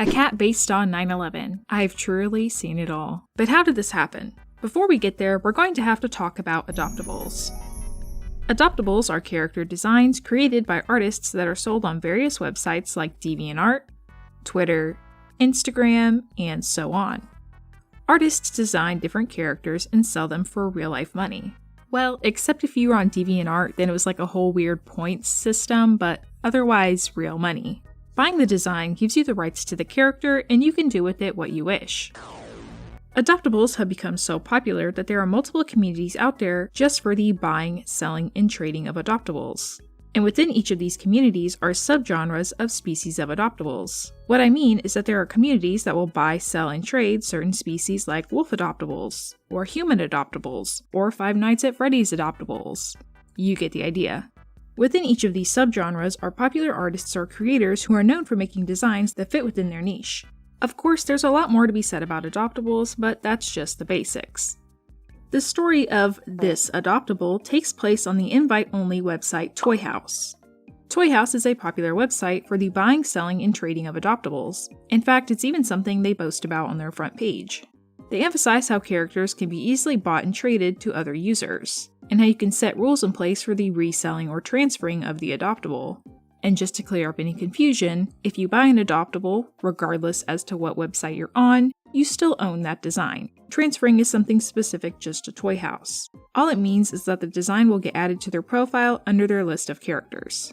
A cat based on 9/11. I've truly seen it all. But how did this happen? Before we get there, we're going to have to talk about adoptables. Adoptables are character designs created by artists that are sold on various websites like DeviantArt, Twitter, Instagram, and so on. Artists design different characters and sell them for real-life money. Well, except if you were on DeviantArt, then it was like a whole weird points system, but otherwise real money. Buying the design gives you the rights to the character, and you can do with it what you wish. Adoptables have become so popular that there are multiple communities out there just for the buying, selling, and trading of adoptables. And within each of these communities are subgenres of species of adoptables. What I mean is that there are communities that will buy, sell, and trade certain species like wolf adoptables, or human adoptables, or Five Nights at Freddy's adoptables. You get the idea. Within each of these subgenres are popular artists or creators who are known for making designs that fit within their niche. Of course, there's a lot more to be said about adoptables, but that's just the basics. The story of this adoptable takes place on the invite-only website Toy House. Toy House is a popular website for the buying, selling, and trading of adoptables. In fact, it's even something they boast about on their front page. They emphasize how characters can be easily bought and traded to other users, and how you can set rules in place for the reselling or transferring of the adoptable. And just to clear up any confusion, if you buy an adoptable, regardless as to what website you're on, you still own that design. Transferring is something specific just to Toy House. All it means is that the design will get added to their profile under their list of characters.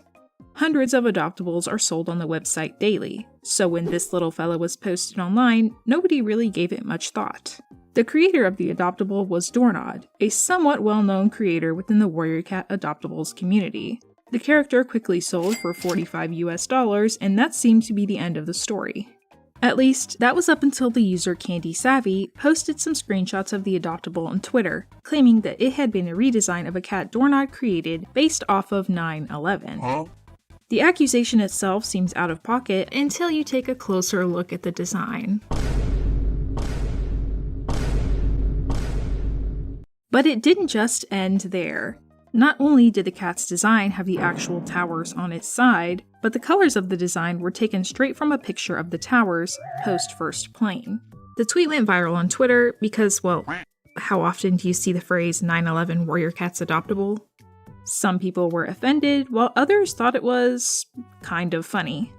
Hundreds of adoptables are sold on the website daily, so when this little fella was posted online, nobody really gave it much thought. The creator of the adoptable was Doornod, a somewhat well-known creator within the warriorcat adoptables community. The character quickly sold for $45 US, and that seemed to be the end of the story. At least, that was up until the user Candy Savvy posted some screenshots of the adoptable on Twitter, claiming that it had been a redesign of a cat Doornod created based off of 9/11. The accusation itself seems out of pocket until you take a closer look at the design. But it didn't just end there. Not only did the cat's design have the actual towers on its side, but the colors of the design were taken straight from a picture of the towers post first plane. The tweet went viral on Twitter because, well, how often do you see the phrase 9/11 warriorcats adoptable? Some people were offended, while others thought it was kind of funny.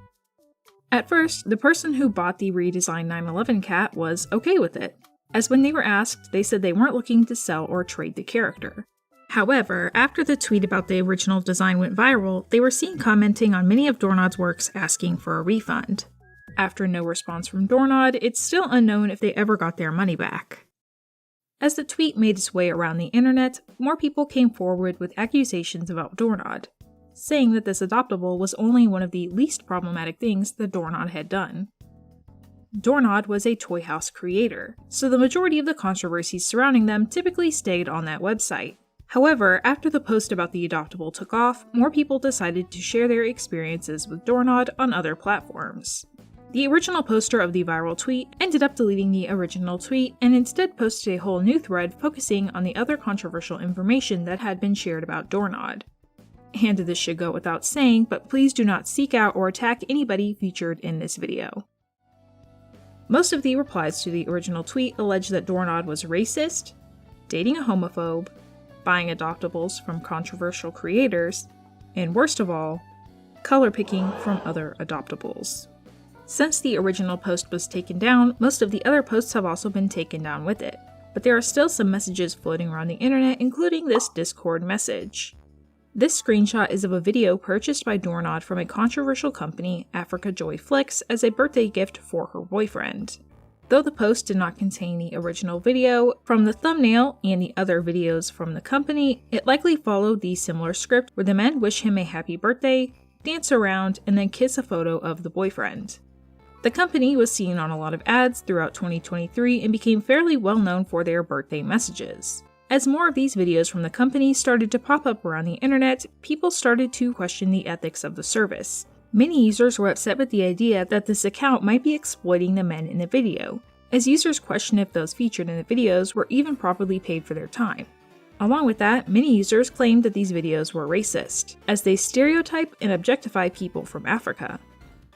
At first, the person who bought the redesigned 9/11 cat was okay with it, as when they were asked, they said they weren't looking to sell or trade the character. However, after the tweet about the original design went viral, they were seen commenting on many of Doornod's works asking for a refund. After no response from Doornod, it's still unknown if they ever got their money back. As the tweet made its way around the internet, more people came forward with accusations about Doornod, saying that this adoptable was only one of the least problematic things that Doornod had done. Doornod was a Toy House creator, so the majority of the controversies surrounding them typically stayed on that website. However, after the post about the adoptable took off, more people decided to share their experiences with Doornod on other platforms. The original poster of the viral tweet ended up deleting the original tweet and instead posted a whole new thread focusing on the other controversial information that had been shared about Doornod. And this should go without saying, but please do not seek out or attack anybody featured in this video. Most of the replies to the original tweet allege that Doornod was racist, dating a homophobe, buying adoptables from controversial creators, and worst of all, color picking from other adoptables. Since the original post was taken down, most of the other posts have also been taken down with it, but there are still some messages floating around the internet, including this Discord message. This screenshot is of a video purchased by Doornod from a controversial company, Africa Joy Flicks, as a birthday gift for her boyfriend. Though the post did not contain the original video, from the thumbnail and the other videos from the company, it likely followed the similar script where the men wish him a happy birthday, dance around, and then kiss a photo of the boyfriend. The company was seen on a lot of ads throughout 2023 and became fairly well known for their birthday messages. As more of these videos from the company started to pop up around the internet, people started to question the ethics of the service. Many users were upset with the idea that this account might be exploiting the men in the video, as users questioned if those featured in the videos were even properly paid for their time. Along with that, many users claimed that these videos were racist, as they stereotype and objectify people from Africa.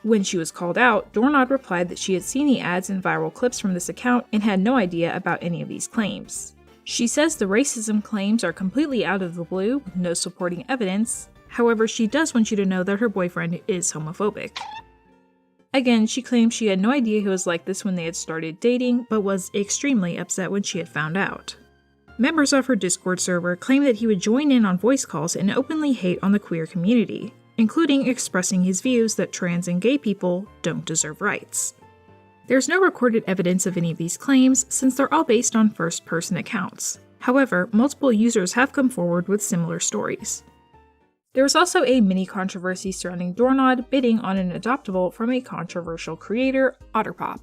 When she was called out, Doornod replied that she had seen the ads and viral clips from this account and had no idea about any of these claims. She says the racism claims are completely out of the blue, with no supporting evidence. However, she does want you to know that her boyfriend is homophobic. Again, she claims she had no idea he was like this when they had started dating, but was extremely upset when she had found out. Members of her Discord server claim that he would join in on voice calls and openly hate on the queer community, including expressing his views that trans and gay people don't deserve rights. There's no recorded evidence of any of these claims since they're all based on first-person accounts. However, multiple users have come forward with similar stories. There was also a mini controversy surrounding Doornod bidding on an adoptable from a controversial creator, Otterpop.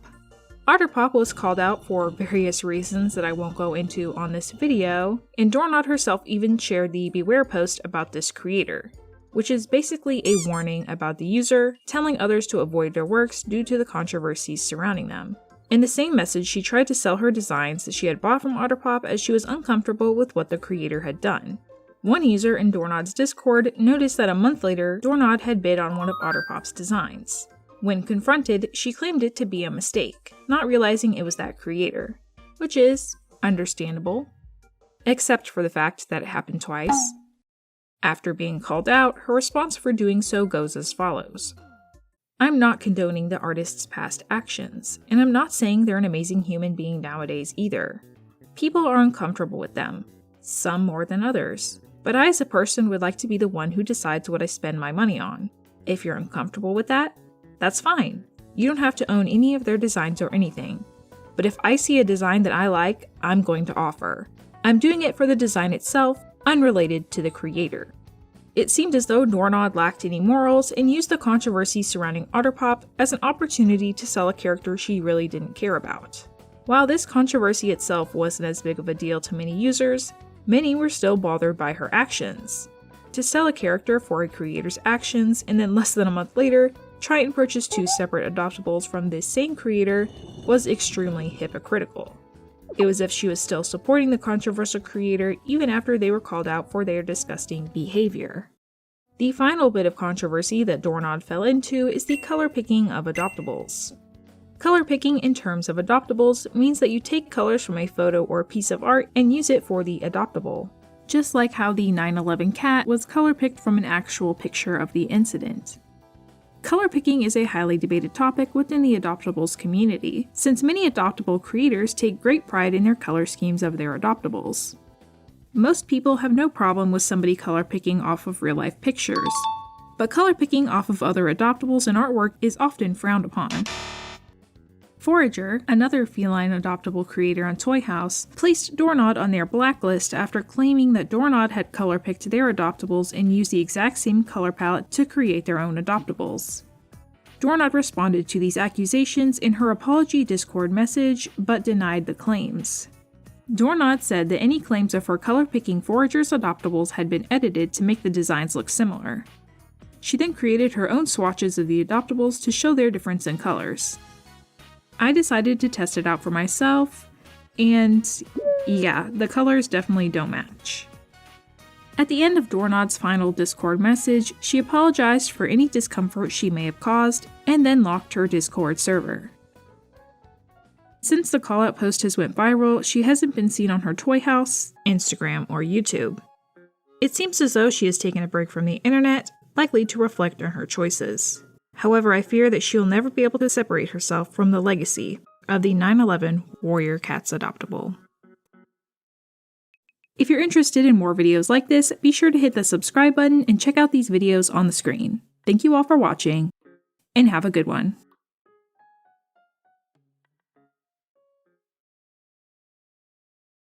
Otterpop was called out for various reasons that I won't go into on this video, and Doornod herself even shared the Beware post about this creator, which is basically a warning about the user, telling others to avoid their works due to the controversies surrounding them. In the same message, she tried to sell her designs that she had bought from Otterpop as she was uncomfortable with what the creator had done. One user in Doornod's Discord noticed that a month later, Doornod had bid on one of Otterpop's designs. When confronted, she claimed it to be a mistake, not realizing it was that creator, which is understandable, except for the fact that it happened twice. After being called out, her response for doing so goes as follows. I'm not condoning the artist's past actions, and I'm not saying they're an amazing human being nowadays either. People are uncomfortable with them, some more than others, but I as a person would like to be the one who decides what I spend my money on. If you're uncomfortable with that, that's fine. You don't have to own any of their designs or anything. But if I see a design that I like, I'm going to offer. I'm doing it for the design itself, unrelated to the creator. It seemed as though Doornod lacked any morals and used the controversy surrounding Otterpop as an opportunity to sell a character she really didn't care about. While this controversy itself wasn't as big of a deal to many users, many were still bothered by her actions. To sell a character for a creator's actions and then less than a month later, try and purchase two separate adoptables from this same creator was extremely hypocritical. It was as if she was still supporting the controversial creator even after they were called out for their disgusting behavior. The final bit of controversy that Doornod fell into is the color picking of adoptables. Color picking in terms of adoptables means that you take colors from a photo or piece of art and use it for the adoptable, just like how the 9/11 cat was color picked from an actual picture of the incident. Color picking is a highly debated topic within the adoptables community, since many adoptable creators take great pride in their color schemes of their adoptables. Most people have no problem with somebody color picking off of real life pictures, but color picking off of other adoptables and artwork is often frowned upon. Forager, another feline adoptable creator on Toy House, placed Doornod on their blacklist after claiming that Doornod had color picked their adoptables and used the exact same color palette to create their own adoptables. Doornod responded to these accusations in her apology Discord message, but denied the claims. Doornod said that any claims of her color picking Forager's adoptables had been edited to make the designs look similar. She then created her own swatches of the adoptables to show their difference in colors. I decided to test it out for myself, and yeah, the colors definitely don't match. At the end of Doornod's final Discord message, she apologized for any discomfort she may have caused, and then locked her Discord server. Since the call-out post has went viral, she hasn't been seen on her Toy House, Instagram, or YouTube. It seems as though she has taken a break from the internet, likely to reflect on her choices. However, I fear that she'll never be able to separate herself from the legacy of the 9/11 warriorcats adoptable. If you're interested in more videos like this, be sure to hit the subscribe button and check out these videos on the screen. Thank you all for watching, and have a good one.